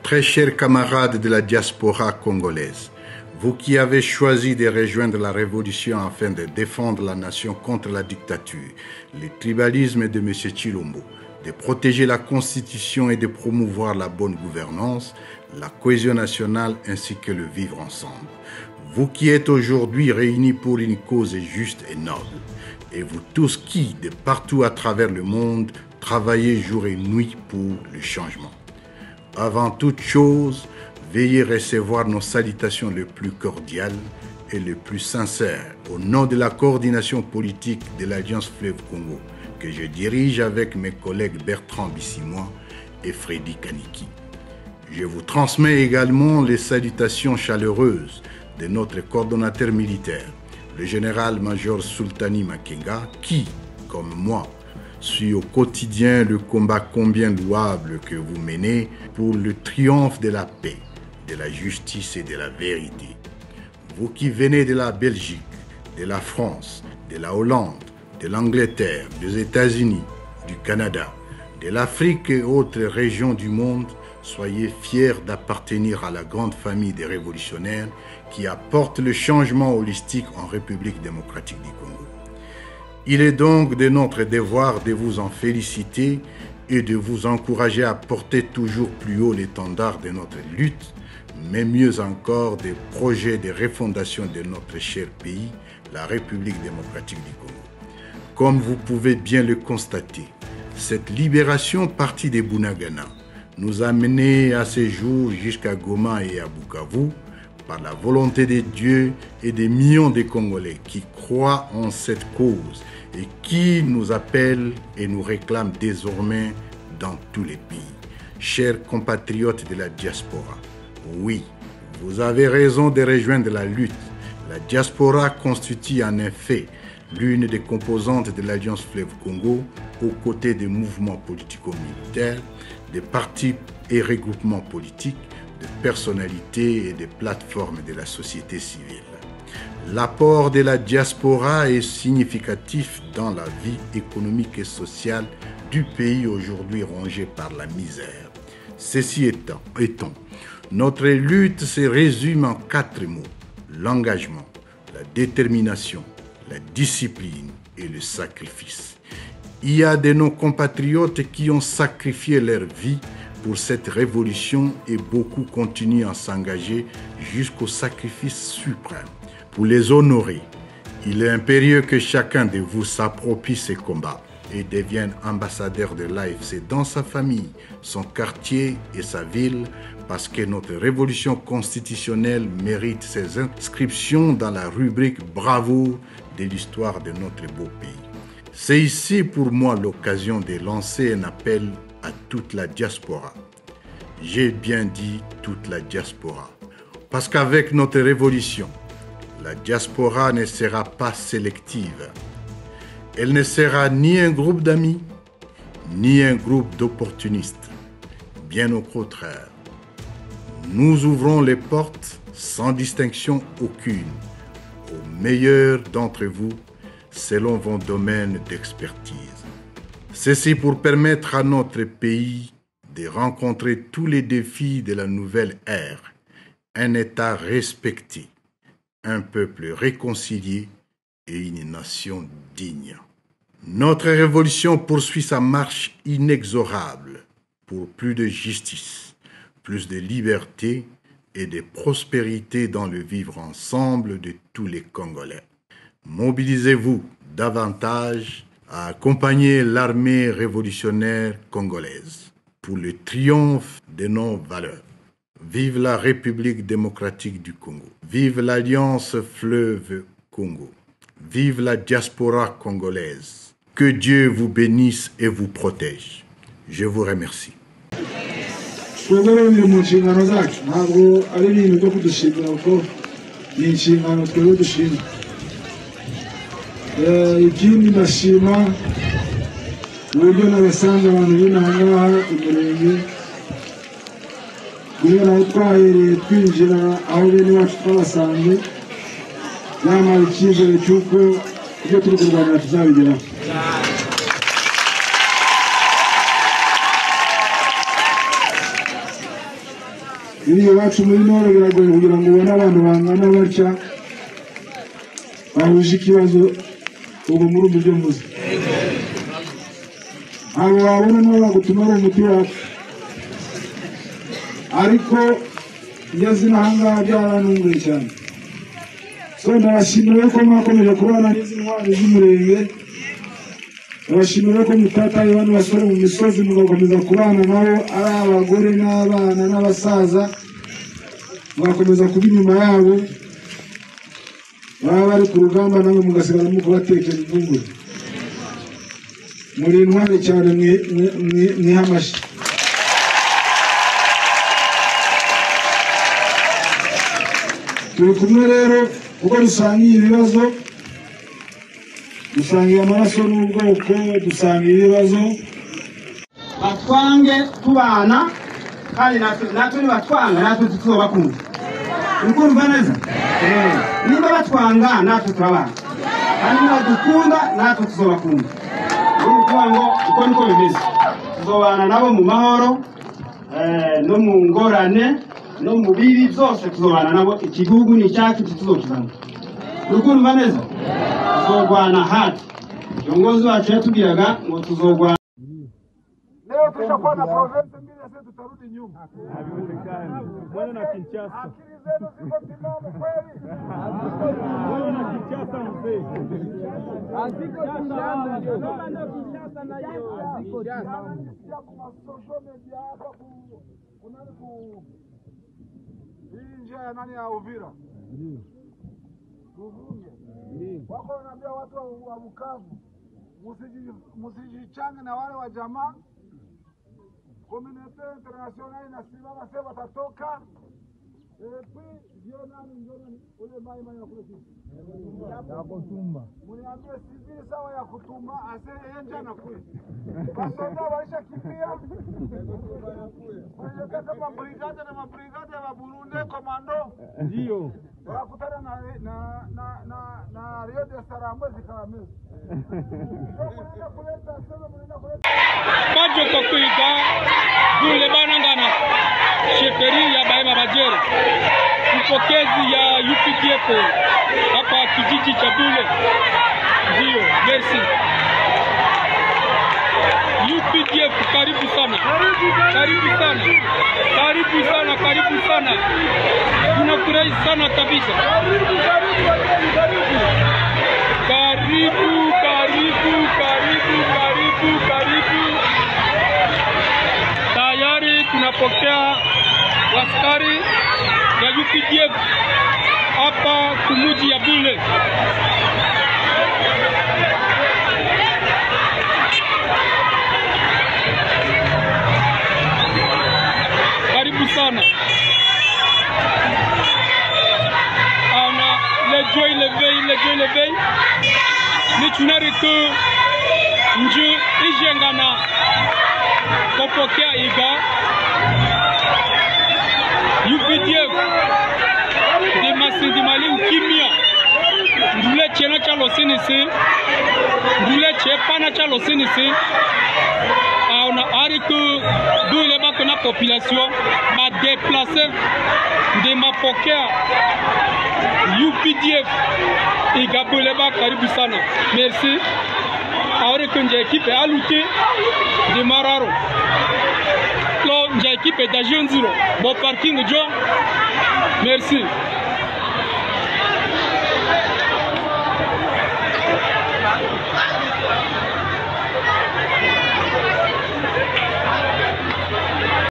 Très chers camarades de la diaspora congolaise, vous qui avez choisi de rejoindre la révolution afin de défendre la nation contre la dictature, le tribalisme de M. Tshilombo, de protéger la Constitution et de promouvoir la bonne gouvernance, la cohésion nationale ainsi que le vivre ensemble. Vous qui êtes aujourd'hui réunis pour une cause juste et noble, et vous tous qui, de partout à travers le monde, travaillez jour et nuit pour le changement. Avant toute chose, veuillez recevoir nos salutations les plus cordiales et les plus sincères au nom de la coordination politique de l'Alliance Fleuve Congo que je dirige avec mes collègues Bertrand Bissimois et Freddy Kaniki. Je vous transmets également les salutations chaleureuses de notre coordonnateur militaire, le général-major Sultani Makenga, qui, comme moi, suit au quotidien le combat combien louable que vous menez pour le triomphe de la paix, de la justice et de la vérité. Vous qui venez de la Belgique, de la France, de la Hollande, de l'Angleterre, des États-Unis, du Canada, de l'Afrique et autres régions du monde, soyez fiers d'appartenir à la grande famille des révolutionnaires qui apportent le changement holistique en République démocratique du Congo. Il est donc de notre devoir de vous en féliciter et de vous encourager à porter toujours plus haut l'étendard de notre lutte, mais mieux encore des projets de refondation de notre cher pays, la République démocratique du Congo. Comme vous pouvez bien le constater, cette libération partie de Bunagana nous a menés à ce jour jusqu'à Goma et à Bukavu par la volonté de Dieu et des millions de Congolais qui croient en cette cause et qui nous appellent et nous réclament désormais dans tous les pays. Chers compatriotes de la diaspora, oui, vous avez raison de rejoindre la lutte. La diaspora constitue en effet l'une des composantes de l'Alliance Fleuve Congo aux côtés des mouvements politico-militaires, des partis et regroupements politiques, de personnalités et des plateformes de la société civile. L'apport de la diaspora est significatif dans la vie économique et sociale du pays aujourd'hui rongé par la misère. Ceci étant, notre lutte se résume en 4 mots: l'engagement, la détermination, la discipline et le sacrifice. Il y a de nos compatriotes qui ont sacrifié leur vie pour cette révolution et beaucoup continuent à s'engager jusqu'au sacrifice suprême. Pour les honorer, il est impérieux que chacun de vous s'approprie ces combats et devienne ambassadeur de l'AFC dans sa famille, son quartier et sa ville, parce que notre révolution constitutionnelle mérite ses inscriptions dans la rubrique bravoure de l'histoire de notre beau pays. C'est ici pour moi l'occasion de lancer un appel à toute la diaspora. J'ai bien dit toute la diaspora, parce qu'avec notre révolution, la diaspora ne sera pas sélective. Elle ne sera ni un groupe d'amis, ni un groupe d'opportunistes. Bien au contraire, nous ouvrons les portes sans distinction aucune aux meilleurs d'entre vous selon vos domaines d'expertise. Ceci pour permettre à notre pays de rencontrer tous les défis de la nouvelle ère, un État respecté, un peuple réconcilié et une nation digne. Notre révolution poursuit sa marche inexorable pour plus de justice, plus de liberté et de prospérité dans le vivre ensemble de tous les Congolais. Mobilisez-vous davantage à accompagner l'armée révolutionnaire congolaise pour le triomphe de nos valeurs. Vive la République démocratique du Congo. Vive l'Alliance Fleuve Congo. Vive la diaspora congolaise. Que Dieu vous bénisse et vous protège. Je vous remercie. ikindi ndashima uburyo nabasanze abantu b'inahangaha umurenge kubera aho twahereye twinjira aho bene wacu twabasanze byamara icyizere cy'uko ibyo turi kurwanira tuzabigeraho. iriyo wacu muri noro biragoye kugira ngo ubone abantu bangana batya bahuje ikibazo ubu muri uburyo muzi abo wabona nibo bagutuma ari umuti wacu ariko ngeze n'ahangaha byaranunguye cyane so ndabashimiye ko mwakomeje kubana n'izi ntwari z'umurenge ndabashimiye ko mutataye bano basore mu misozi mugakomeza kubana nabo ari abagore n'abana n'abasaza mugakomeza kuba inyuma yabo baba bari ku rugamba namwe mugasigara mu kubatekera imvungure muri intwari cyane mwihamashi turi kumwe rero kuko dusangiye ibibazo dusangiye amaraso n'ubwoko dusangiye ibibazo batwange tubana kandi natwe nibatwanga natwe tutobakunda ukumva neza niba batwanga natwe turabana kandi badukunda natwe tuzobakunda ngo uko niko bimeze tuzobana nabo mu mahoro no mu ngorane no mu bibi byose tuzobana nabo igihugu ni cyacu tuzokizana ukumva neza tuzogwana hati viongozi wacu yatubwiraga ngo tuzogwana leo tushakuwa na province mbili sasa tutarudi nyuma Bwana na Kinshasa. akili zenu ziko timamu kweli Bwana na Kinshasa mzee. Aziko Kinshasa na hiyo. Aziko Kinshasa. ya kwa social media hapa kunani hii njia ya nani ya Uvira Ruvunge wako wanaambia watu wa Bukavu musijichange na wale wa jamaa communauté internationale inasimama sasa watatoka puis ndio nani ule mai ya kule Ya kutumba. mniambie sivili sawa ya kutuma ase enja na kule basoda waisha kimbia wale kama brigade na mabrigade ya Burundi komando Ndio. wakutana na Rio de Sarambo zikameza Pajo Kokuika, Dule Banangana, Sheperi ya Baema Bajere, mpokezi ya UPDF hapa kijiji cha Dule. Ndio, merci. UPDF karibu sana. Karibu sana. Karibu sana, karibu sana. Tunafurahi sana kabisa. Karibu, karibu, karibu, karibu, karibu. Tayari tunapokea askari ya UPDF hapa kumuji ya Bule. Karibu sana. Le Dieu l'éveille. Ni tunari que Nju ijengana kopokea iga UPDF de masindi mali ukimia ndule chena cha losinisi ndule chepana cha losinisi on a ariku dule bako na population ba déplacer de mapokea UPDF igabuleba karibu sana merci aore kunje equipe aluke de mararo lo nje equipe da Jonziro bo parking jo merci